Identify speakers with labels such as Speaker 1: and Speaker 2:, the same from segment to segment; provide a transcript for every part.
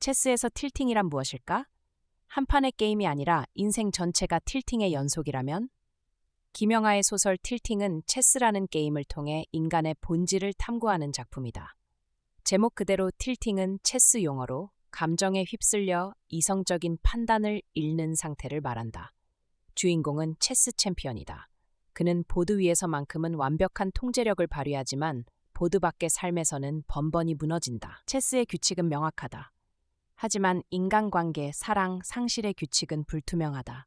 Speaker 1: 체스에서 틸팅이란 무엇일까? 한 판의 게임이 아니라 인생 전체가 틸팅의 연속이라면? 김영하의 소설 틸팅은 체스라는 게임을 통해 인간의 본질을 탐구하는 작품이다. 제목 그대로 틸팅은 체스 용어로 감정에 휩쓸려 이성적인 판단을 잃는 상태를 말한다. 주인공은 체스 챔피언이다. 그는 보드 위에서만큼은 완벽한 통제력을 발휘하지만 보드 밖의 삶에서는 번번이 무너진다. 체스의 규칙은 명확하다. 하지만 인간관계, 사랑, 상실의 규칙은 불투명하다.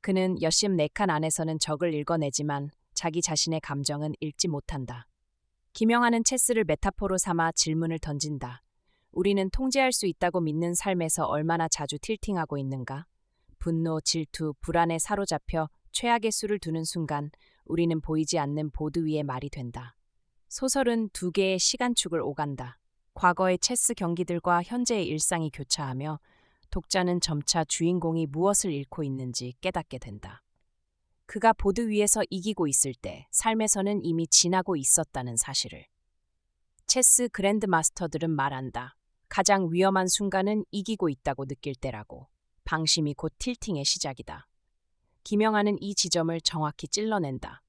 Speaker 1: 그는 여심 4칸 안에서는 적을 읽어내지만 자기 자신의 감정은 읽지 못한다. 김영하는 체스를 메타포로 삼아 질문을 던진다. 우리는 통제할 수 있다고 믿는 삶에서 얼마나 자주 틸팅하고 있는가? 분노, 질투, 불안에 사로잡혀 최악의 수를 두는 순간 우리는 보이지 않는 보드 위의 말이 된다. 소설은 2개의 시간축을 오간다. 과거의 체스 경기들과 현재의 일상이 교차하며 독자는 점차 주인공이 무엇을 잃고 있는지 깨닫게 된다. 그가 보드 위에서 이기고 있을 때 삶에서는 이미 지나고 있었다는 사실을. 체스 그랜드 마스터들은 말한다. 가장 위험한 순간은 이기고 있다고 느낄 때라고. 방심이 곧 틸팅의 시작이다. 김영하는 이 지점을 정확히 찔러낸다.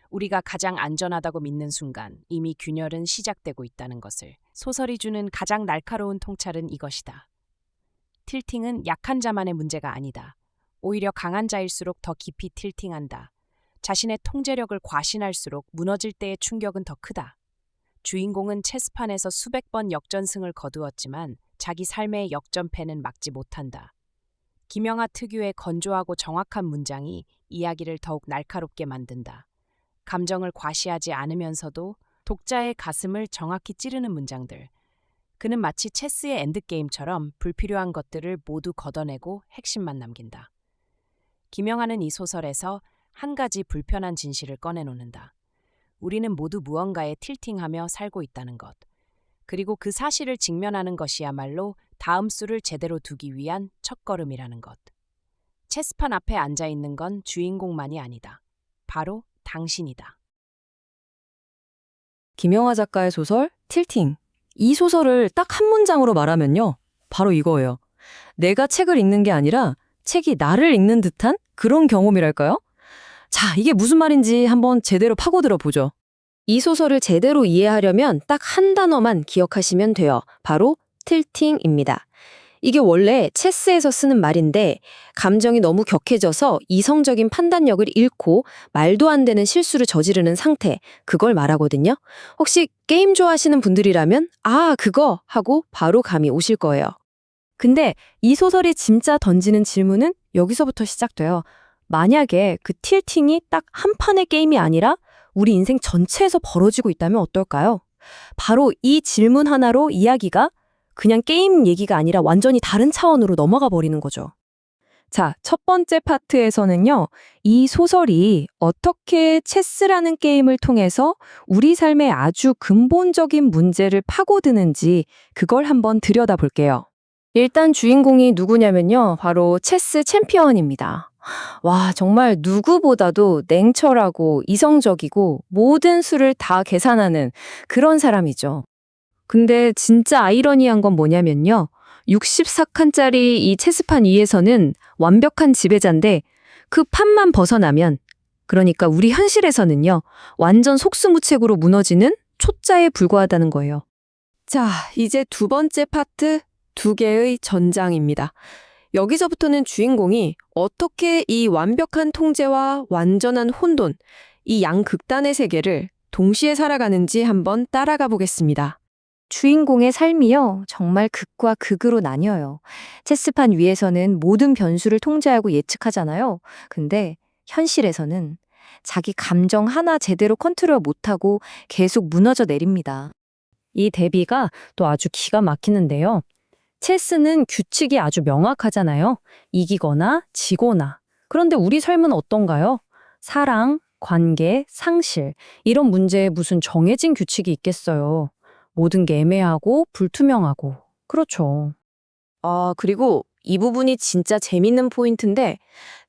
Speaker 1: 우리가 가장 안전하다고 믿는 순간 이미 균열은 시작되고 있다는 것을. 소설이 주는 가장 날카로운 통찰은 이것이다. 틸팅은 약한 자만의 문제가 아니다. 오히려 강한 자일수록 더 깊이 틸팅한다. 자신의 통제력을 과신할수록 무너질 때의 충격은 더 크다. 주인공은 체스판에서 수백 번 역전승을 거두었지만 자기 삶의 역전패는 막지 못한다. 김영하 특유의 건조하고 정확한 문장이 이야기를 더욱 날카롭게 만든다. 감정을 과시하지 않으면서도 독자의 가슴을 정확히 찌르는 문장들. 그는 마치 체스의 엔드게임처럼 불필요한 것들을 모두 걷어내고 핵심만 남긴다. 김영하는 이 소설에서 한 가지 불편한 진실을 꺼내놓는다. 우리는 모두 무언가에 틸팅하며 살고 있다는 것. 그리고 그 사실을 직면하는 것이야말로 다음 수를 제대로 두기 위한 첫걸음이라는 것. 체스판 앞에 앉아있는 건 주인공만이 아니다. 바로 당신이다.
Speaker 2: 김영하 작가의 소설 틸팅. 이 소설을 딱 한 문장으로 말하면요. 바로 이거예요. 내가 책을 읽는 게 아니라 책이 나를 읽는 듯한 그런 경험이랄까요? 자, 이게 무슨 말인지 한번 제대로 파고들어 보죠. 이 소설을 제대로 이해하려면 딱 한 단어만 기억하시면 돼요. 바로 틸팅입니다. 이게 원래 체스에서 쓰는 말인데 감정이 너무 격해져서 이성적인 판단력을 잃고 말도 안 되는 실수를 저지르는 상태, 그걸 말하거든요. 혹시 게임 좋아하시는 분들이라면 아, 그거 하고 바로 감이 오실 거예요. 근데 이 소설이 진짜 던지는 질문은 여기서부터 시작돼요. 만약에 그 틸팅이 딱 한 판의 게임이 아니라 우리 인생 전체에서 벌어지고 있다면 어떨까요? 바로 이 질문 하나로 이야기가 그냥 게임 얘기가 아니라 완전히 다른 차원으로 넘어가 버리는 거죠. 자, 첫 번째 파트에서는요, 이 소설이 어떻게 체스라는 게임을 통해서 우리 삶의 아주 근본적인 문제를 파고드는지 그걸 한번 들여다볼게요. 일단 주인공이 누구냐면요, 바로 체스 챔피언입니다. 와, 정말 누구보다도 냉철하고 이성적이고 모든 수를 다 계산하는 그런 사람이죠. 근데 진짜 아이러니한 건 뭐냐면요. 64칸짜리 이 체스판 위에서는 완벽한 지배자인데 그 판만 벗어나면, 그러니까 우리 현실에서는요, 완전 속수무책으로 무너지는 초짜에 불과하다는 거예요. 자, 이제 두 번째 파트, 2개의 전장입니다. 여기서부터는 주인공이 어떻게 이 완벽한 통제와 완전한 혼돈, 이 양극단의 세계를 동시에 살아가는지 한번 따라가 보겠습니다.
Speaker 3: 주인공의 삶이요, 정말 극과 극으로 나뉘어요. 체스판 위에서는 모든 변수를 통제하고 예측하잖아요. 근데 현실에서는 자기 감정 하나 제대로 컨트롤 못하고 계속 무너져 내립니다.
Speaker 2: 이 대비가 또 아주 기가 막히는데요. 체스는 규칙이 아주 명확하잖아요. 이기거나 지거나. 그런데 우리 삶은 어떤가요? 사랑, 관계, 상실, 이런 문제에 무슨 정해진 규칙이 있겠어요. 모든 게 애매하고 불투명하고. 그렇죠.
Speaker 4: 그리고
Speaker 3: 이 부분이 진짜 재밌는 포인트인데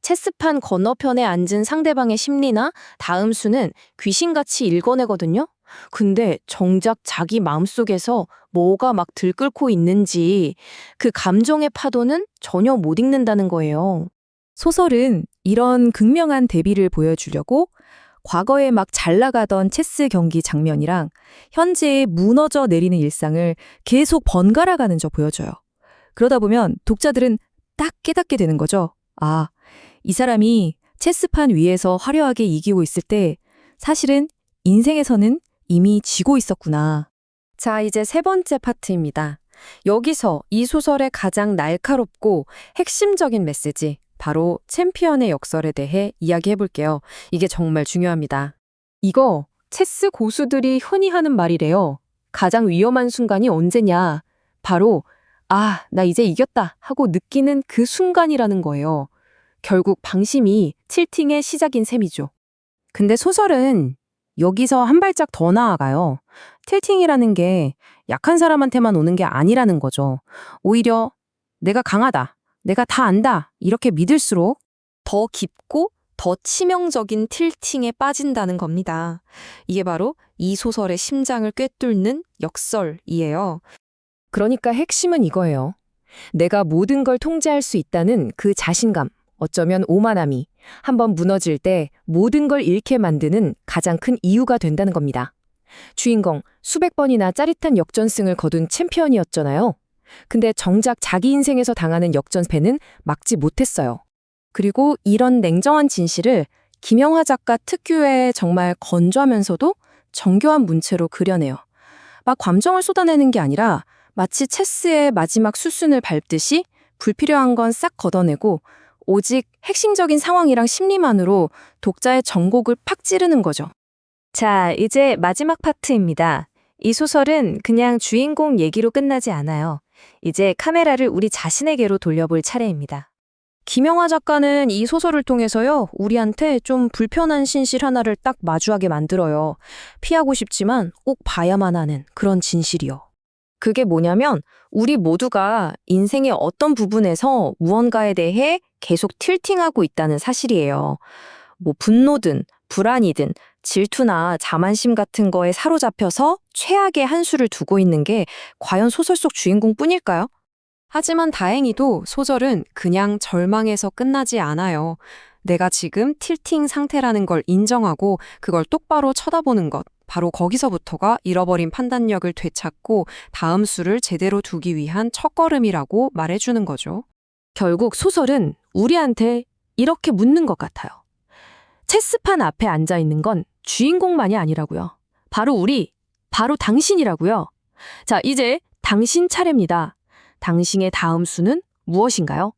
Speaker 3: 체스판 건너편에 앉은 상대방의 심리나 다음 수는 귀신같이 읽어내거든요. 근데 정작 자기 마음속에서 뭐가 막 들끓고 있는지 그 감정의 파도는 전혀 못 읽는다는 거예요.
Speaker 4: 소설은 이런 극명한 대비를 보여주려고 과거에 막 잘 나가던 체스 경기 장면이랑 현재의 무너져 내리는 일상을 계속 번갈아가는 보여줘요. 그러다 보면 독자들은 딱 깨닫게 되는 거죠. 아, 이 사람이 체스판 위에서 화려하게 이기고 있을 때 사실은 인생에서는 이미 지고 있었구나.
Speaker 2: 자, 이제 세 번째 파트입니다. 여기서 이 소설의 가장 날카롭고 핵심적인 메시지, 바로 챔피언의 역설에 대해 이야기해 볼게요. 이게 정말 중요합니다. 이거 체스 고수들이 흔히 하는 말이래요. 가장 위험한 순간이 언제냐? 바로 아, 나 이제 이겼다 하고 느끼는 그 순간이라는 거예요. 결국 방심이 틸팅의 시작인 셈이죠. 근데 소설은 여기서 한 발짝 더 나아가요. 틸팅이라는 게 약한 사람한테만 오는 게 아니라는 거죠. 오히려 내가 강하다, 내가 다 안다 이렇게 믿을수록 더 깊고 더 치명적인 틸팅에 빠진다는 겁니다. 이게 바로 이 소설의 심장을 꿰뚫는 역설이에요. 그러니까 핵심은 이거예요. 내가 모든 걸 통제할 수 있다는 그 자신감, 어쩌면 오만함이 한번 무너질 때 모든 걸 잃게 만드는 가장 큰 이유가 된다는 겁니다. 주인공 수백 번이나 짜릿한 역전승을 거둔 챔피언이었잖아요. 근데 정작 자기 인생에서 당하는 역전패는 막지 못했어요. 그리고 이런 냉정한 진실을 김영하 작가 특유의 정말 건조하면서도 정교한 문체로 그려내요. 막 감정을 쏟아내는 게 아니라 마치 체스의 마지막 수순을 밟듯이 불필요한 건 싹 걷어내고 오직 핵심적인 상황이랑 심리만으로 독자의 전곡을 팍 찌르는 거죠.
Speaker 3: 자, 이제 마지막 파트입니다. 이 소설은 그냥 주인공 얘기로 끝나지 않아요. 이제 카메라를 우리 자신에게로 돌려볼 차례입니다.
Speaker 2: 김영하 작가는 이 소설을 통해서요, 우리한테 좀 불편한 신실 하나를 딱 마주하게 만들어요. 피하고 싶지만 꼭 봐야만 하는 그런 진실이요. 그게 뭐냐면 우리 모두가 인생의 어떤 부분에서 무언가에 대해 계속 틸팅하고 있다는 사실이에요. 뭐 분노든 불안이든 질투나 자만심 같은 거에 사로잡혀서 최악의 한 수를 두고 있는 게 과연 소설 속 주인공뿐일까요? 하지만 다행히도 소설은 그냥 절망에서 끝나지 않아요. 내가 지금 틸팅 상태라는 걸 인정하고 그걸 똑바로 쳐다보는 것. 바로 거기서부터가 잃어버린 판단력을 되찾고 다음 수를 제대로 두기 위한 첫걸음이라고 말해주는 거죠. 결국 소설은 우리한테 이렇게 묻는 것 같아요. 체스판 앞에 앉아 있는 건 주인공만이 아니라고요. 바로 우리, 바로 당신이라고요. 자, 이제 당신 차례입니다. 당신의 다음 수는 무엇인가요?